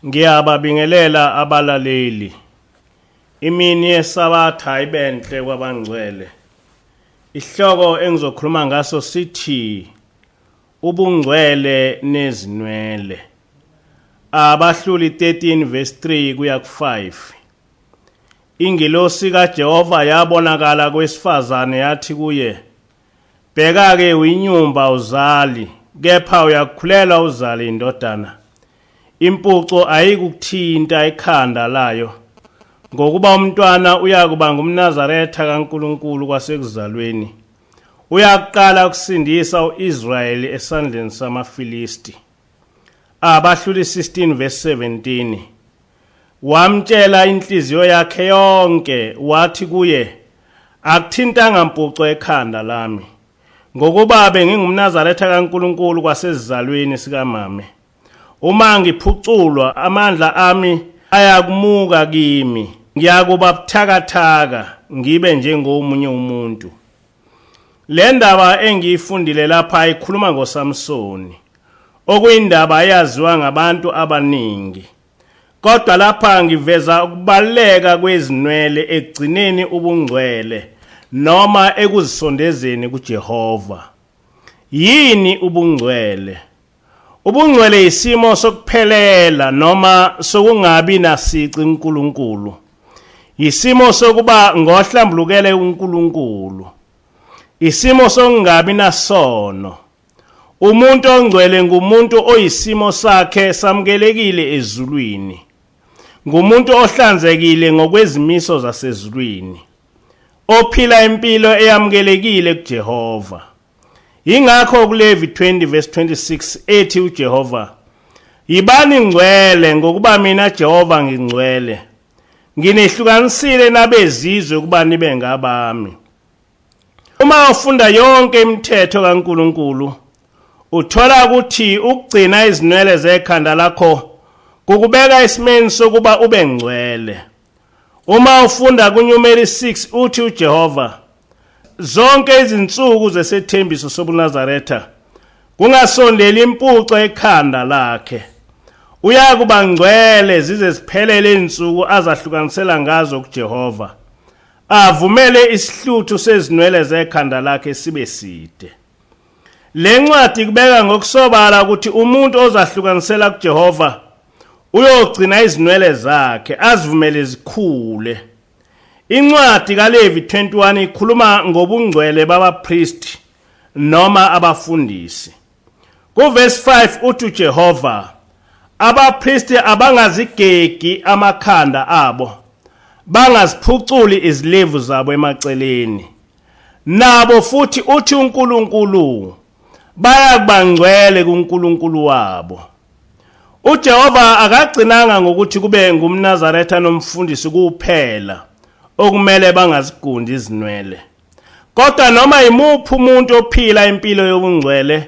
Ngiyababingelela abalaleli. Imini yesabatha ibenhle kwabangcwele. Ihloko engizokhuluma ngaso sithi Ubungcwele Nezinwele. Abahluli 13 verse 3 kuya ku5. Ingilosi kaJehova yabonakala kwesifazane yathi kuye, "Bheka ke uyinyumba uzali, kepha uyakhulela uzali indodana. Impuco ayikuthinta ekhanda layo, ngokuba umntwana uyakuba ngumNazaretha kaNkulunkulu kwasekuzalweni. Uyaqala ukusindisa uIsrayeli esandleni samaFilisti." Abahluli 16 verse 17. Wamtshela inhliziyo yakhe yonke, wathi kuye, "Akuthintanga mpuco ekhanda lami, ngokuba bengingumNazaretha kaNkulunkulu kwasezizalweni sikamame. Uma ngiphuculwa, amandla ami ayakumuka kimi, ngiyakuba buthakathaka, ngibe njengomunye umuntu." Le ndaba engiyifundile lapha ikhuluma ngoSamsoni, okuyindaba eyaziwa ngabantu abaningi. Kodwa lapha ngiveza ukubaluleka kwezinwele ekugcineni ubungcwele noma ekuzisondezeni kuJehova. Yini ubungcwele? Ubungcwele isimo sokuphelela noma sokungabi nasici kuNkulunkulu. Isimo sokuba ngohlambulukele uNkulunkulu. Isimo sokungabi nasono. Umuntu ongcwele ngumuntu oyisimo sakhe samkelekile ezulwini. Ngumuntu ohlanzekile ngokwezimiso zasezulwini, ophila impilo eyamukelekile kuJehova. Ingakho kuLevi 20 verse 26 ethi uJehova, "Yibani ngcwele ngokuba mina Jehova ngingcwele. Nginehlukanisile nabezizwe ukuba nibe ngabami." Uma ufunda yonke imithetho kaNkulunkulu, uthola ukuthi ukugcina izinwele zekhanda lakho kukubeka esimeni sokuba ube ngcwele. Uma ufunda kuNumeri 6 uthi uJehova, "Zonke izinsuku zesethembiso sobuNazaretha kungasondeli impuco ekhanda lakhe. Uyakuba ngcwele zize ziphelele izinsuku azahlukanisela ngazo kuJehova. Avumele isihluthu sezinwele zekhanda lakhe sibe side." Le ncwadi kubeka ngokusobala ukuthi umuntu ozahlukanisela kuJehova uyogcina izinwele zakhe, azivumele zikhule. Incwadi kaLevi 21 ikhuluma ngobungcwele babapristi noma abafundisi. Kuverse 5 uthi uJehova, "Abapristi abangazigegi amakhanda abo, bangaziphuculi izilevu zabo emaceleni. Nabo futhi uthi uNkulunkulu bayakuba ngcwele kuNkulunkulu wabo." uJehova akagcinanga ngokuthi kube ngumNazaretha nomfundisi kuphela okumele bangazigundi izinwele. Kodwa noma imuphi umuntu ophila impilo yobungcwele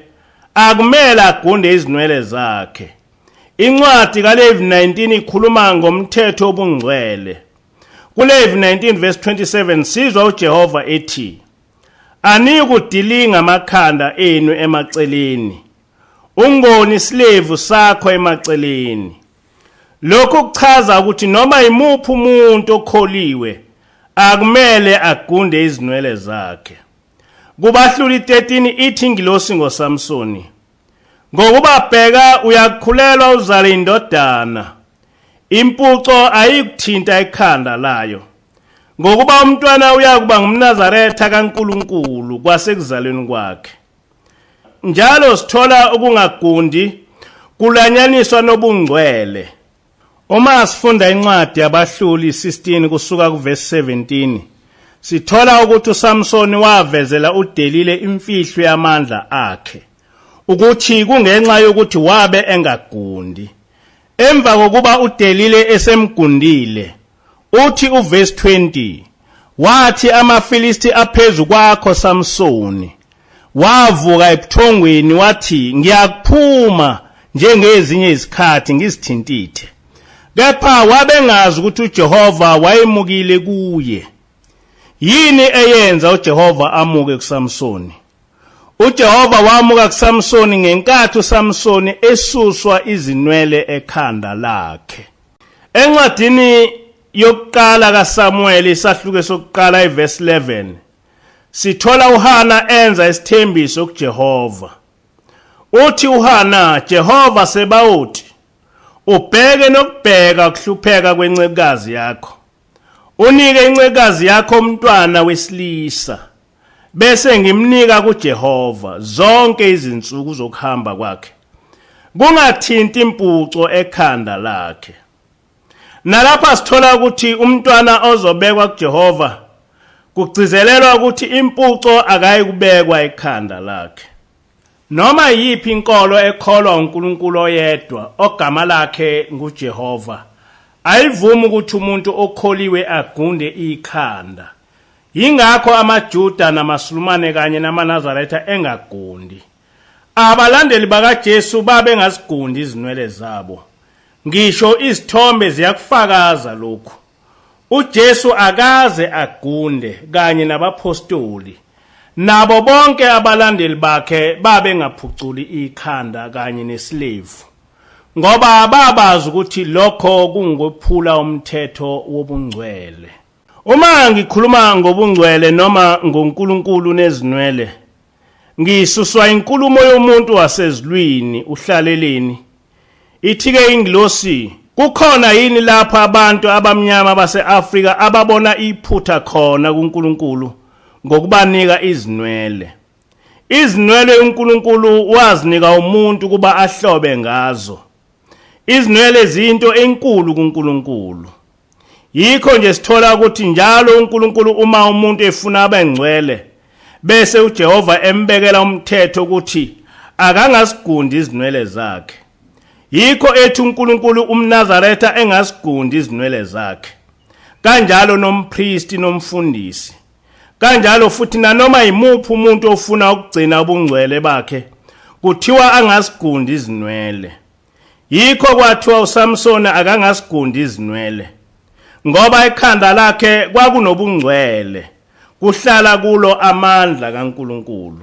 akumele agunde izinwele zakhe. Incwadi kaLevi 19 ikhuluma ngomthetho wobungcwele. KuLevi 19 verse 27 sizwa uJehova ethi, "Anikudilinga amakhanda enu emaceleni, ungoni isilevu sakho emaceleni." Lokhu kuchaza ukuthi noma imuphi umuntu okholiwe akumele agunde izinwele zakhe. Kubahluli 13 ithi ingilosi ngoSamsoni, "Ngokuba bheka uyakhulelwa uzale indodana. Impuco ayikuthinta ekhanda layo, ngokuba umntwana uyakuba ngumNazaretha kaNkulunkulu kwasekuzalweni kwakhe." Njalo sithola ukungagundi kulanyaniswa nobungcwele. Uma sifunda incwadi yabahluli 16 kusuka kuverse 17, sithola ukuthi uSamsoni wavezela uDelile imfihlo yamandla akhe, ukuthi kungenxa yokuthi wabe engagundi. Emva kokuba uDelile esemgundile, uthi uverse 20, "Wathi amaFilisti aphezu kwakho Samsoni, wavuka ebuthongweni wathi, ngiyakuphuma njengezinye izikhathi ngizithintithe. Kepha wabengazi ukuthi uJehova wayemukile kuye." Yini eyenza uJehova amuke kuSamsoni? uJehova wamuka kuSamsoni ngenkathi uSamsoni esuswa izinwele ekhanda lakhe. Encwadini yokuqala kaSamuel isahluko sokuqala iverse 11 sithola uHana enza isithembiso kuJehova. Uthi uHana, Jehova sebawuthi, ubheke nokubheka ukuhlupheka kwencekazi yakho. Unike incekazi yakho umntwana wesilisa, bese ngimnika kuJehova zonke izinsuku zokuhamba kwakhe, kungathinti impuco ekhanda lakhe. Nalapha sithola ukuthi umntwana ozobekwa kuJehova kugcizelelwa ukuthi impuco akayikubekwa ekhanda lakhe. Noma yipi inkolo ekholwa uNkulunkulu oyedwa ogama lakhe nguJehova ayivumi ukuthi umuntu okholiwe agunde ikhanda. Yingakho amaJuda namaSulumane kanye namaNazaretha engagundi. Abalandeli bakaJesu babengazigundi izinwele zabo. Ngisho izithombe ziyakufakaza lokhu. uJesu akaze agunde kanye nabapostoli. Nabo bonke abalandeli bakhe babengaphuculi ikhanda kanye nesilevu, ngoba babazi ukuthi lokho kungokuphula umthetho wobungcwele. Uma ngikhuluma ngobungcwele noma ngoNkulunkulu nezinwele, ngisuswa inkulumo yomuntu wasezulwini uhlaleleni. Ithi-ke ingilosi, kukhona yini lapha abantu abamnyama base-Afrika ababona iphutha khona kuNkulunkulu ngokubanika izinwele? Izinwele uNkulunkulu wazinika umuntu kuba ahlobe ngazo. Izinwele zinto enkulu kuNkulunkulu. Yikho nje sithola ukuthi njalo uNkulunkulu uma umuntu efuna abengcwele, bese uJehova embekela umthetho ukuthi akangazigundi izinwele zakhe. Yikho ethi uNkulunkulu umNazaretha engazigundi izinwele zakhe. Kanjalo nompristi nomfundisi. Kanjalo futhi nanoma imuphi umuntu ofuna ukugcina ubungcwele bakhe, kuthiwa angazigundi izinwele. Yikho kwathiwa uSamsoni akangazigundi izinwele, ngoba ekhanda lakhe kwakunobungcwele, kuhlala kulo amandla kaNkulunkulu.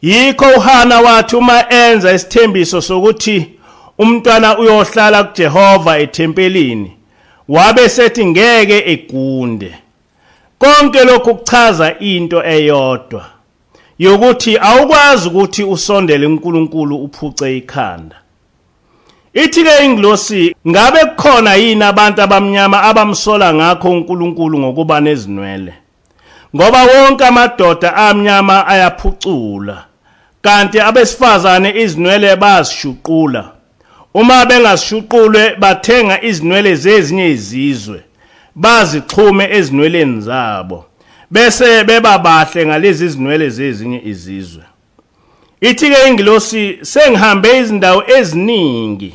Yikho uHana wathi uma enza isithembiso sokuthi umntwana uyohlala kuJehova ethempelini, wabe sethi ngeke egunde. Konke lokhu kuchaza into eyodwa, yokuthi awukwazi ukuthi usondele uNkulunkulu uphuce ikhanda. Ithi-ke ingilosi, ngabe kukhona yini abantu abamnyama abamsola ngakho uNkulunkulu ngokuba nezinwele? Ngoba wonke amadoda amnyama ayaphucula, kanti abesifazane izinwele bazishuqula. Uma bengashuqulwe bathenga izinwele zezinye izizwe, bazixhume ezinweleni zabo, bese beba bahle ngalezi zinwele zezinye izizwe. Ithi-ke ingilosi, sengihambe izindawo eziningi,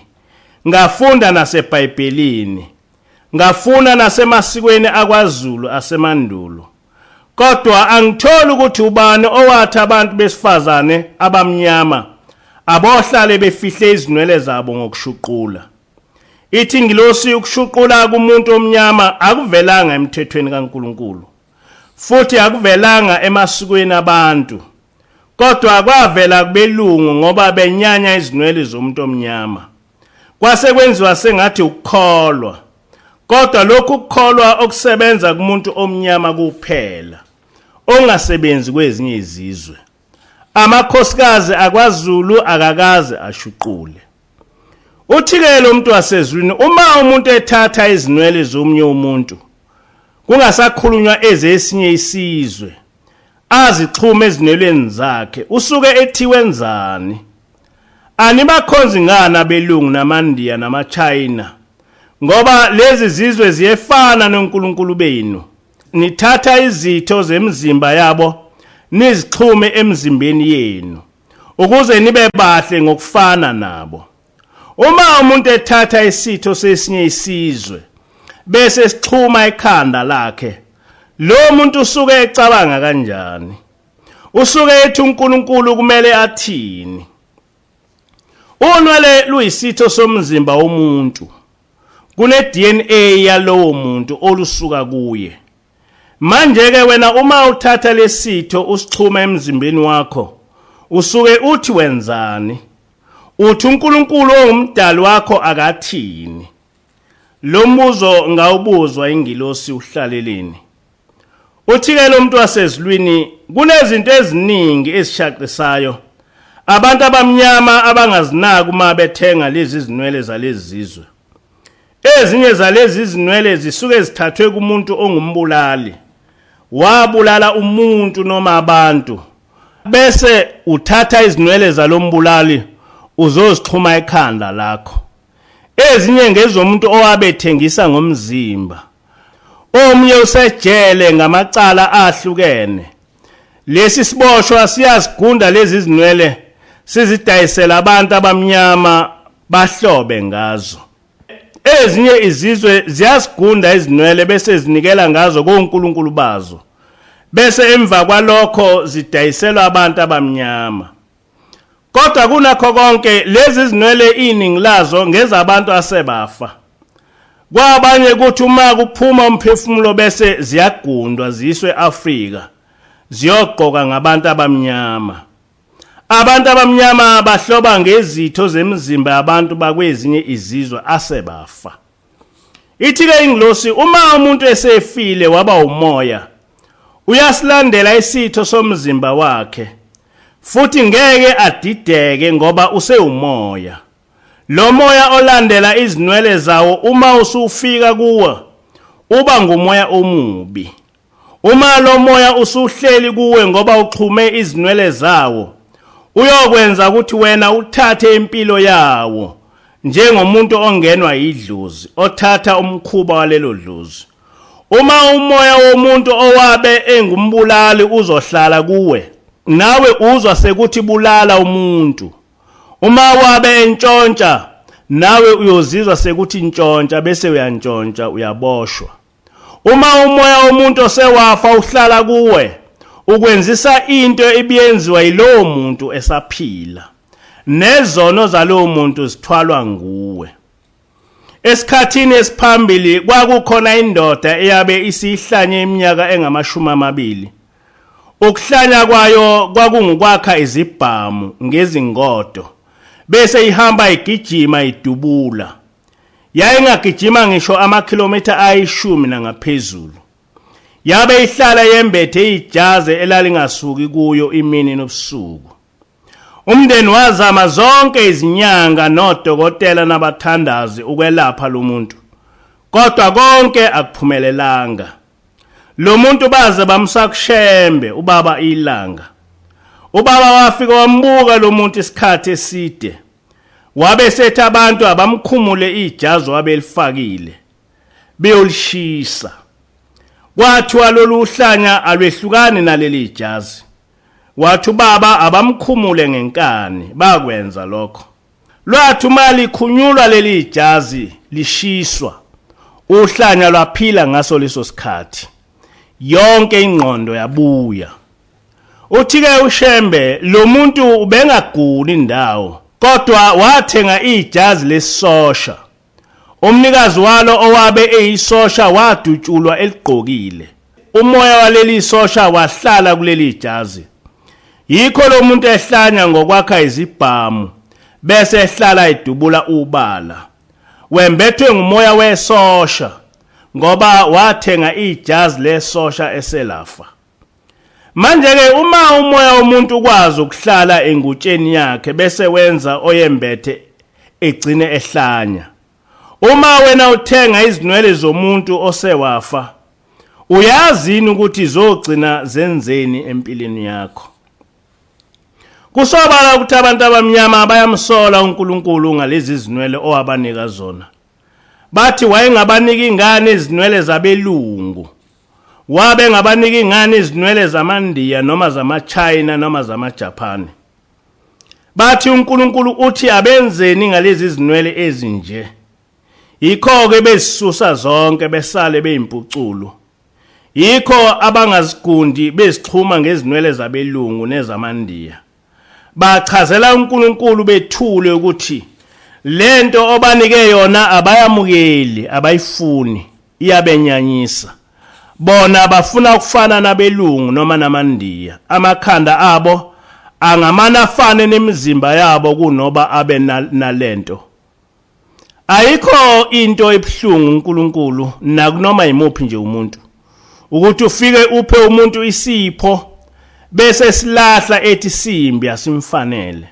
ngafunda naseBhayibhelini, ngafuna nasemasikweni akwaZulu asemandulo. Kodwa angitholi ukuthi ubani owathi abantu besifazane abamnyama abohlale befihle izinwele zabo ngokushuqula. Ithi ingilosi, ukushuqula kumuntu omnyama akuvelanga emthethweni kaNkulunkulu, futhi akuvelanga emasikweni abantu, kodwa kwavela kubelungu ngoba benyanya izinwele zomuntu omnyama. Kwase kwenziwa sengathi ukukholwa, kodwa lokhu kukholwa okusebenza kumuntu omnyama kuphela, ongasebenzi kwezinye izizwe. Amakhosikazi akwaZulu akakaze ashuqule. Uthi-ke lo muntu wasezulwini, uma umuntu ethatha izinwele zomnye umuntu, kungasakhulunywa ezesinye isizwe, azixhume ezinweleni zakhe, usuke ethiwe nzani? Animakhonzi ngani abelungu namaNdiya namaChina, ngoba lezi zizwe ziyefana noNkulunkulu benu. Nithatha izitho zemzimba yabo nizixhume emzimbeni yenu, ukuze nibe bahle ngokufana nabo. Uma umuntu ethatha isitho sesinye isizwe bese sixhuma ekhanda lakhe, lo muntu usuke ecabanga kanjani? Usuke ethi uNkulunkulu kumele athini? Unwele luyisitho somzimba womuntu, kune-DNA yalowo muntu olusuka kuye. Manje-ke wena uma uthatha lesitho usixhuma emzimbeni wakho, usuke uthi wenzani, uthi uNkulunkulu ongumdali wakho akathini. Lo mbuzo ngawubuzwa ingilosi uhlaleleni. Uthi-ke lo muntu wasezulwini, kunezinto eziningi ezishaqisayo abantu abamnyama abangazinaki uma bethenga lezi zinwele zalezi zizwe. Ezinye zalezi zinwele zisuke zithathwe kumuntu ongumbulali, wabulala umuntu noma abantu, bese uthatha izinwele zalombulali uzozixhuma ekhanda lakho. Ezinye ngezomuntu owabethengisa ngomzimba, omunye usejele ngamacala ahlukene. Lesi siboshwa siyazigunda lezi zinwele sizidayisela abantu abamnyama bahlobe ngazo. Ezinye izizwe ziyazigunda izinwele bese zinikela ngazo konkulunkulu bazo, bese emva kwalokho zidayiselwa abantu abamnyama. Kodwa kunakho konke lezi zinwele iningi lazo ngezabantu asebafa. Kwabanye kuthi uma kuphuma umphefumulo bese ziyagundwa ziyiswe eAfrika ziyogqoka ngabantu abamnyama. Abantu abamnyama bahloba ngezitho zemizimba yabantu bakwezinye izizwe asebafa. Ithi-ke ingilosi, uma umuntu esefile waba umoya, uyasilandela isitho somzimba wakhe, futhi ngeke adideke ngoba usewumoya. Lo moya olandela izinwele zawo uma usufika kuwe, uba ngumoya omubi. Uma lo moya usuhleli kuwe ngoba uxhume izinwele zawo, uyokwenza ukuthi wena uthathe impilo yawo, njengomuntu ongenwa idlozi othatha umkhuba walelo dlozi. Uma umoya womuntu owabe engumbulali uzohlala kuwe, nawe uzwa sekuthi bulala umuntu. Uma wabe entshontsha, nawe uyozizwa sekuthi ntshontsha bese uyantshontsha, uyaboshwa. Uma umoya womuntu osewafa uhlala kuwe, ukwenzisa into ebiyenziwa yilowo muntu esaphila, nezono zalowo muntu zithwalwa nguwe. Esikhathini esiphambili kwakukhona indoda eyabe isihlanye iminyaka engama-20. Ukuhlanya kwayo kwakungukwakha izibhamu ngezingodo, bese ihamba igijima idubula. Yayingagijima ngisho amakhilomitha ayishumi nangaphezulu. Yabe ihlala yembethe ijazi elalingasuki kuyo imini nobusuku. Umndeni wazama zonke izinyanga nodokotela nabathandazi ukwelapha lo muntu, kodwa konke akuphumelelanga. Lo muntu baze bamsa kushembe ubaba ilanga. Ubaba wafika wambuka lo muntu isikhathi eside, wabe sethi abantu abamkhumule ijazi wabelifakile beyolishisa. Kwathiwa lolu hlanya alwehlukani naleli jazi. Wathi ubaba abamkhumule ngenkani, bakwenza lokho. Lwathi uma likhunyulwa leli jazi lishiswa, uhlanya lwaphila ngaso leso sikhathi. Yonke ingqondo yabuya. Uthi-ke ushembe, lo muntu ubengaguli indawo, kodwa wathenga ijazi lesosha. Umnikazi walo owabe eyisosha wadutshulwa eligqokile. Umoya waleli sosha wahlala kuleli jazi. Yikho lo muntu ehlanya ngokwakha izibhamu, bese ehlala edubula ubala. Wembethwe ngumoya wesosha, ngoba wathenga ijazi lesosha eselafa. Manje-ke uma umoya womuntu ukwazi ukuhlala engutsheni yakhe bese wenza oyembethe egcine ehlanya. Uma wena uthenga izinwele zomuntu osewafa, uyazini ukuthi zogcina zenzeni empilweni yakho? Kusobala ukuthi abantu abamnyama bayamsola uNkulunkulu ngalezi zinwele owabanika zona. Bathi wayengabanika ingane izinwele zabelungu, wabe ngabanika ingane izinwele zamaNdiya noma zamaChina noma zamaJapani. Bathi uNkulunkulu uthi abenzeni ngalezi zinwele ezinje. Yikho-ke bezisusa zonke besale beyimpuculo. Yikho abangazigundi bezixhuma ngezinwele zabelungu nezamaNdiya. Bachazela uNkulunkulu bethule ukuthi lento obanike yona abayamukeli, abayifuni, iyabenyanyisa. Bona bafuna ukufana nabelungu noma namaNdiya. Amakhanda abo angamana afane nemizimba yabo kunoba abe nalento. Ayikho into ebhlungu uNkulunkulu nakunoma imuphi nje umuntu ukuthi ufike uphe umuntu isipho bese silahla ethi simbi asimfanele.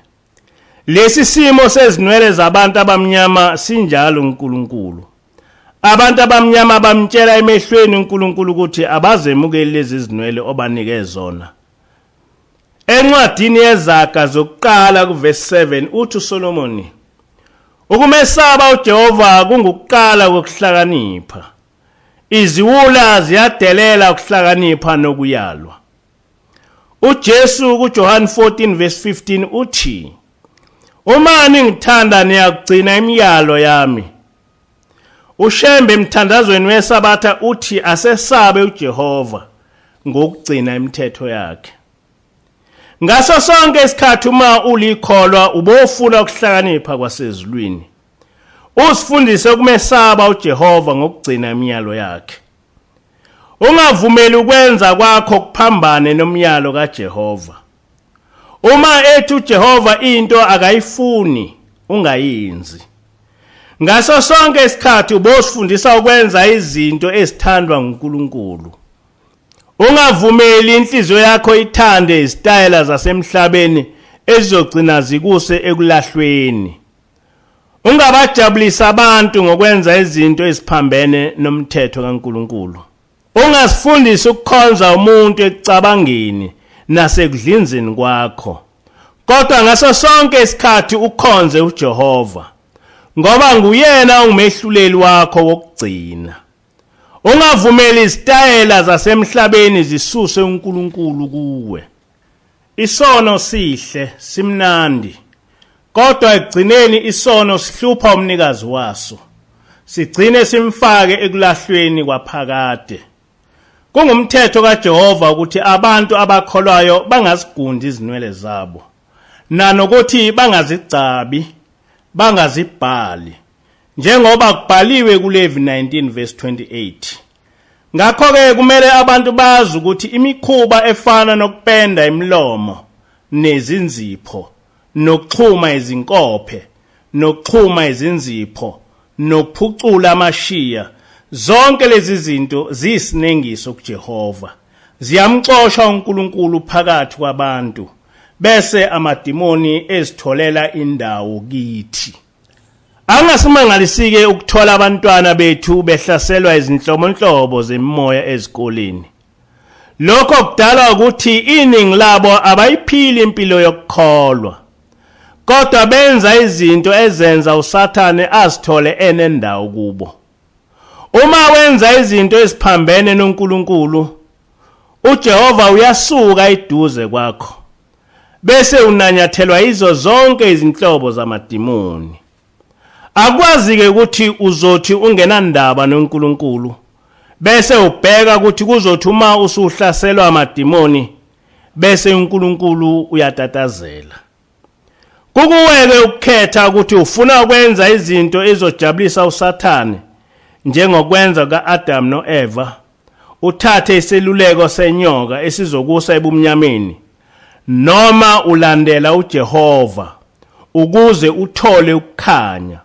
Lesi simo sezinwele zabantu abamnyama sinjalo uNkulunkulu. Abantu abamnyama bamtshela emehlweni uNkulunkulu ukuthi abazemukeli lezi zinwele obanike zona. Encwadini yezaga zokuqala kuverse 7 uthi uSolomoni, ukumesaba uJehova kungukuqala kokuhlakanipha. Iziwula ziyadelela ukuhlakanipha nokuyalwa. UJesu kuJohn 14 verse 15 uthi, uma ningithanda niyagcina imiyalo yami. uShembe emthandazweni wesabatha uthi asesabe uJehova ngokugcina imithetho yakhe. Ngaso sonke isikhathi uma ulikholwa ubofuna ukuhlakanipha kwasezulwini. Usifundise ukumesaba uJehova ngokugcina imiyalo yakhe. Ungavumeli ukwenza kwakho kuphambane nomyalo kaJehova. Uma ethi uJehova into akayifuni ungayenzi. Ngaso sonke isikhathi ubosifundisa ukwenza izinto ezithandwa nguNkulunkulu. Ungavumeli inhliziyo yakho ithande izitayela zasemhlabeni ezizogcina zikuse ekulahlweni. Ungabajabulisa abantu ngokwenza izinto eziphambene nomthetho kaNkulunkulu. Ungasifundisi ukukhonza umuntu ekucabangeni nasekudlinzeni kwakho. Kodwa ngaso sonke isikhathi ukhonze uJehova, ngoba nguyena ungumehluleli wakho wokugcina. Ungavumeli izitayela zasemhlabeni zisuse uNkulunkulu kuwe. Isono sihle simnandi, kodwa ekugcineni isono sihlupha umnikazi waso. Sigcine simfake ekulahlweni kwaphakade. Kungumthetho kaJehova ukuthi abantu abakholwayo bangazigundi izinwele zabo, nanokuthi bangazigcabi, bangazibhali, njengoba kubhaliwe kuLevi 19 verse 28. Ngakho-ke kumele abantu bazi ukuthi imikhuba efana nokupenda imilomo, nezinzipho, nokuxhuma izinkophe, nokuxhuma izinzipho, nokuphucula amashiya, zonke lezi zinto ziyisinengiso kuJehova. Ziyamxosha uNkulunkulu phakathi kwabantu, bese amadimoni ezitholela indawo kithi. Angasimangalisike ukuthola abantwana bethu behlaselwa izinhlobonhlobo zemimoya ezikoleni. Lokho kudala ukuthi iningi labo abayiphili impilo yokukholwa, kodwa benza izinto ezenza uSathane azithole enendawo kubo. Uma wenza izinto eziphambene noNkulunkulu, uJehova uyasuka eduze kwakho, bese unanyathelwa izo zonke izinhlobo zamadimoni. Akwazi-ke ukuthi uzothi ungenandaba noNkulunkulu, bese ubheka ukuthi kuzothi uma usuhlaselwa amadimoni, bese uNkulunkulu uyatatazela. Kukuweke ukukhetha ukuthi ufuna ukwenza izinto ezojabulisa uSathane, njengokwenza kaAdam noEva, uthathe iseluleko senyoka esizokusa ebumnyameni, noma ulandela uJehova ukuze uthole ukukhanya,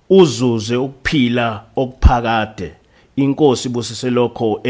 uzuze ukuphila okuphakade. Inkosi busise lokho